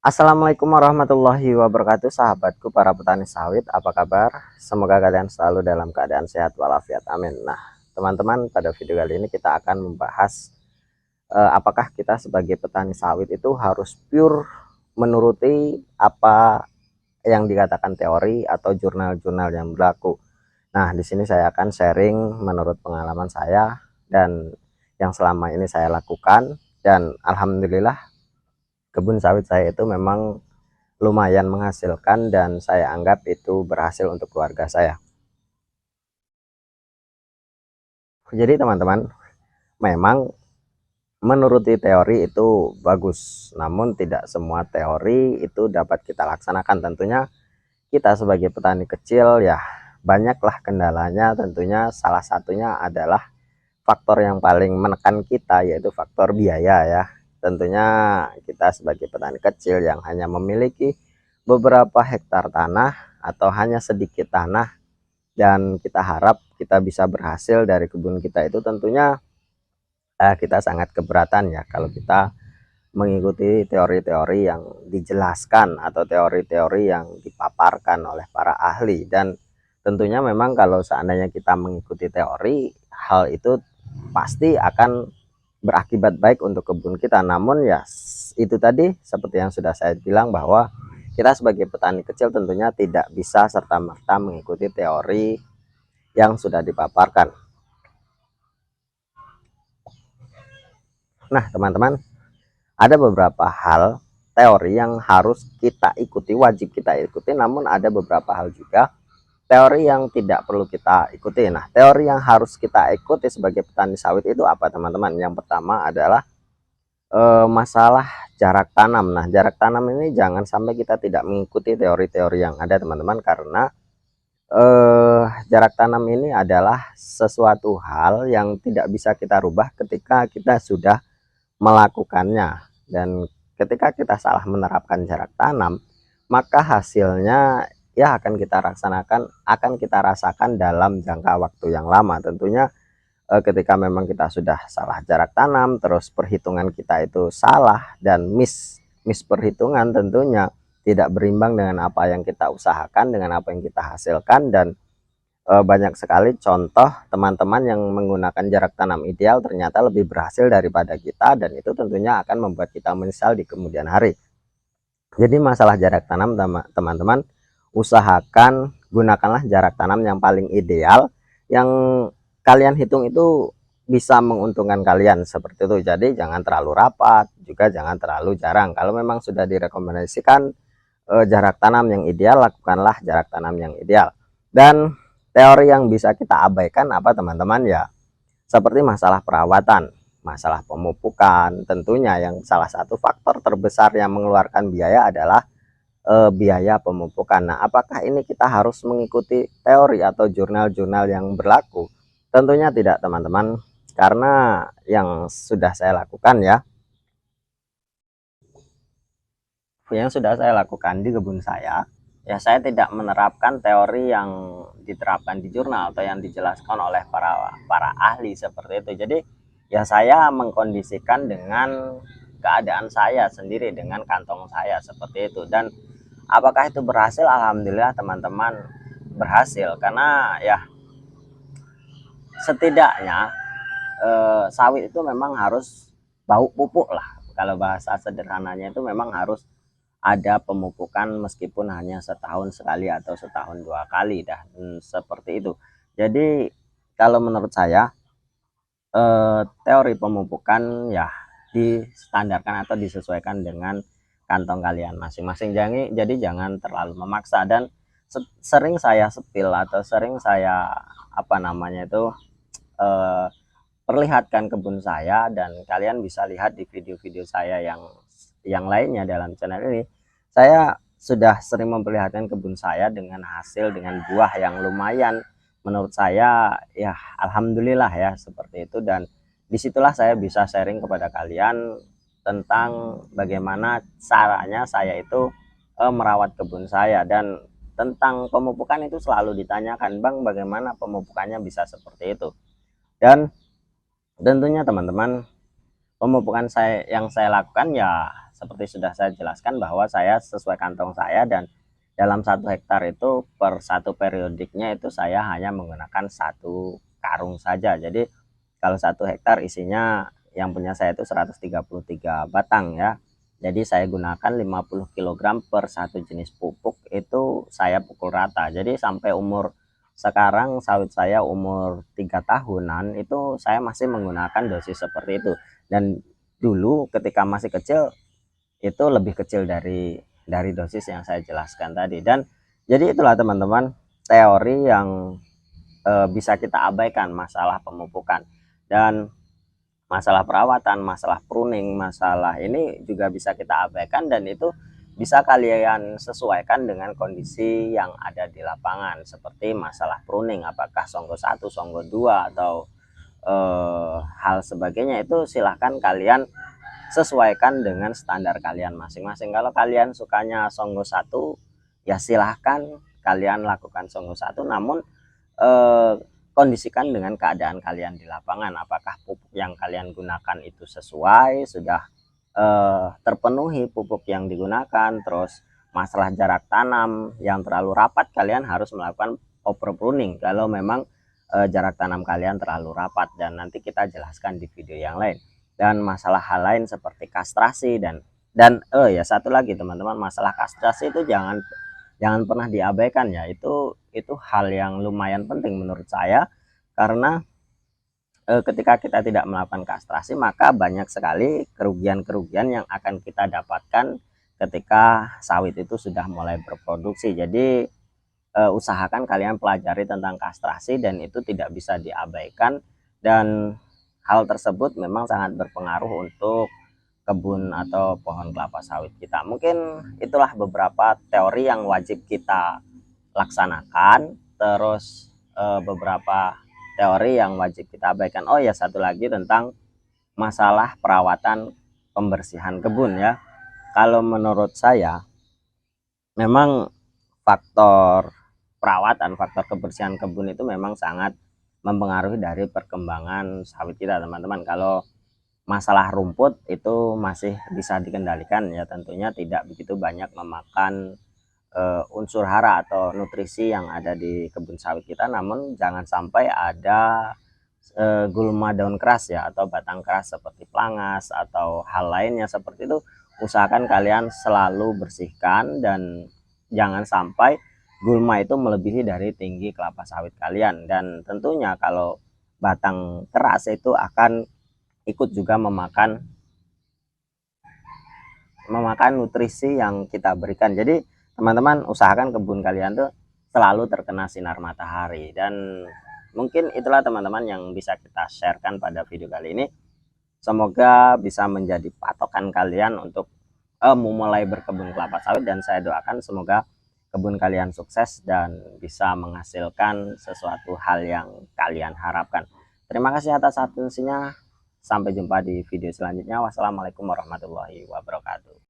Assalamualaikum warahmatullahi wabarakatuh, sahabatku para petani sawit, apa kabar? Semoga kalian selalu dalam keadaan sehat walafiat, amin. Nah, teman-teman, pada video kali ini kita akan membahas apakah kita sebagai petani sawit itu harus pure menuruti apa yang dikatakan teori atau jurnal-jurnal yang berlaku. Nah, di sini saya akan sharing menurut pengalaman saya dan yang selama ini saya lakukan, dan alhamdulillah kebun sawit saya itu memang lumayan menghasilkan dan saya anggap itu berhasil untuk keluarga saya. Jadi teman-teman, memang menuruti teori itu bagus, namun tidak semua teori itu dapat kita laksanakan. Tentunya kita sebagai petani kecil ya banyaklah kendalanya. Tentunya salah satunya adalah faktor yang paling menekan kita, yaitu faktor biaya ya. Tentunya kita sebagai petani kecil yang hanya memiliki beberapa hektar tanah atau hanya sedikit tanah, dan kita harap kita bisa berhasil dari kebun kita, itu tentunya kita sangat keberatan ya kalau kita mengikuti teori-teori yang dijelaskan atau teori-teori yang dipaparkan oleh para ahli. Dan tentunya memang kalau seandainya kita mengikuti teori, hal itu pasti akan berakibat baik untuk kebun kita. Namun ya itu tadi, seperti yang sudah saya bilang, bahwa kita sebagai petani kecil tentunya tidak bisa serta-merta mengikuti teori yang sudah dipaparkan. Nah teman-teman, ada beberapa hal teori yang harus kita ikuti, wajib kita ikuti, namun ada beberapa hal juga teori yang tidak perlu kita ikuti. Nah, teori yang harus kita ikuti sebagai petani sawit itu apa teman-teman? Yang pertama adalah masalah jarak tanam. Nah, jarak tanam ini jangan sampai kita tidak mengikuti teori-teori yang ada teman-teman, karena jarak tanam ini adalah sesuatu hal yang tidak bisa kita rubah ketika kita sudah melakukannya. Dan ketika kita salah menerapkan jarak tanam, maka hasilnya ya akan kita rasakan dalam jangka waktu yang lama. Tentunya ketika memang kita sudah salah jarak tanam, terus perhitungan kita itu salah dan miss perhitungan, tentunya tidak berimbang dengan apa yang kita usahakan, dengan apa yang kita hasilkan. Dan banyak sekali contoh teman-teman yang menggunakan jarak tanam ideal ternyata lebih berhasil daripada kita, dan itu tentunya akan membuat kita menyesal di kemudian hari. Jadi masalah jarak tanam teman-teman, usahakan gunakanlah jarak tanam yang paling ideal, yang kalian hitung itu bisa menguntungkan kalian, seperti itu. Jadi jangan terlalu rapat, juga jangan terlalu jarang. Kalau memang sudah direkomendasikan jarak tanam yang ideal, lakukanlah jarak tanam yang ideal. Dan teori yang bisa kita abaikan apa teman-teman ya, seperti masalah perawatan, masalah pemupukan. Tentunya yang salah satu faktor terbesar yang mengeluarkan biaya adalah biaya pemupukan. Nah, apakah ini kita harus mengikuti teori atau jurnal-jurnal yang berlaku? Tentunya tidak teman-teman, karena yang sudah saya lakukan di kebun saya, ya saya tidak menerapkan teori yang diterapkan di jurnal atau yang dijelaskan oleh para ahli seperti itu. Jadi ya saya mengkondisikan dengan keadaan saya sendiri, dengan kantong saya seperti itu. Dan apakah itu berhasil? Alhamdulillah teman-teman, berhasil. Karena ya setidaknya sawit itu memang harus bau pupuk lah, kalau bahasa sederhananya itu memang harus ada pemupukan meskipun hanya setahun sekali atau setahun dua kali dah, seperti itu. Jadi kalau menurut saya teori pemupukan ya distandarkan atau disesuaikan dengan kantong kalian masing-masing. Jadi jangan terlalu memaksa. Dan sering saya sepil atau sering saya eh, perlihatkan kebun saya, dan kalian bisa lihat di video-video saya yang lainnya dalam channel ini. Saya sudah sering memperlihatkan kebun saya dengan hasil, dengan buah yang lumayan menurut saya ya, alhamdulillah ya, seperti itu. Dan disitulah saya bisa sharing kepada kalian tentang bagaimana caranya saya itu merawat kebun saya. Dan tentang pemupukan itu selalu ditanyakan, Bang, bagaimana pemupukannya bisa seperti itu. Dan tentunya teman-teman, pemupukan yang saya lakukan ya seperti sudah saya jelaskan bahwa saya sesuai kantong saya, dan dalam 1 hektar itu per satu periodiknya itu saya hanya menggunakan 1 karung saja. Jadi kalau 1 hektar isinya yang punya saya itu 133 batang ya. Jadi saya gunakan 50 kg per satu jenis pupuk, itu saya pukul rata. Jadi sampai umur sekarang sawit saya umur 3 tahunan itu saya masih menggunakan dosis seperti itu. Dan dulu ketika masih kecil itu lebih kecil dari dosis yang saya jelaskan tadi. Dan jadi itulah teman-teman teori yang bisa kita abaikan, masalah pemupukan dan masalah perawatan, masalah pruning, masalah ini juga bisa kita abaikan, dan itu bisa kalian sesuaikan dengan kondisi yang ada di lapangan. Seperti masalah pruning, apakah songgo 1, songgo 2, atau hal sebagainya, itu silahkan kalian sesuaikan dengan standar kalian masing-masing. Kalau kalian sukanya songgo 1, ya silahkan kalian lakukan songgo 1, namun kondisikan dengan keadaan kalian di lapangan. Apakah pupuk yang kalian gunakan itu sesuai, sudah terpenuhi pupuk yang digunakan. Terus masalah jarak tanam yang terlalu rapat, kalian harus melakukan over pruning kalau memang jarak tanam kalian terlalu rapat, dan nanti kita jelaskan di video yang lain. Dan masalah hal lain seperti kastrasi dan ya satu lagi teman-teman, masalah kastrasi itu jangan pernah diabaikan ya. Itu hal yang lumayan penting menurut saya, karena ketika kita tidak melakukan kastrasi, maka banyak sekali kerugian-kerugian yang akan kita dapatkan ketika sawit itu sudah mulai berproduksi. Jadi usahakan kalian pelajari tentang kastrasi, dan itu tidak bisa diabaikan, dan hal tersebut memang sangat berpengaruh untuk kebun atau pohon kelapa sawit kita. Mungkin itulah beberapa teori yang wajib kita laksanakan, terus beberapa teori yang wajib kita abaikan. Oh ya, satu lagi tentang masalah perawatan pembersihan kebun ya. Kalau menurut saya memang faktor perawatan, faktor kebersihan kebun itu memang sangat mempengaruhi dari perkembangan sawit kita teman-teman. Kalau masalah rumput itu masih bisa dikendalikan ya, tentunya tidak begitu banyak memakan unsur hara atau nutrisi yang ada di kebun sawit kita. Namun jangan sampai ada gulma daun keras ya, atau batang keras seperti pelangas atau hal lainnya seperti itu. Usahakan kalian selalu bersihkan, dan jangan sampai gulma itu melebihi dari tinggi kelapa sawit kalian. Dan tentunya kalau batang keras itu akan ikut juga memakan nutrisi yang kita berikan. Jadi teman-teman usahakan kebun kalian tuh selalu terkena sinar matahari. Dan mungkin itulah teman-teman yang bisa kita sharekan pada video kali ini. Semoga bisa menjadi patokan kalian untuk memulai berkebun kelapa sawit, dan saya doakan semoga kebun kalian sukses dan bisa menghasilkan sesuatu hal yang kalian harapkan. Terima kasih atas atensinya. Sampai jumpa di video selanjutnya. Wassalamualaikum warahmatullahi wabarakatuh.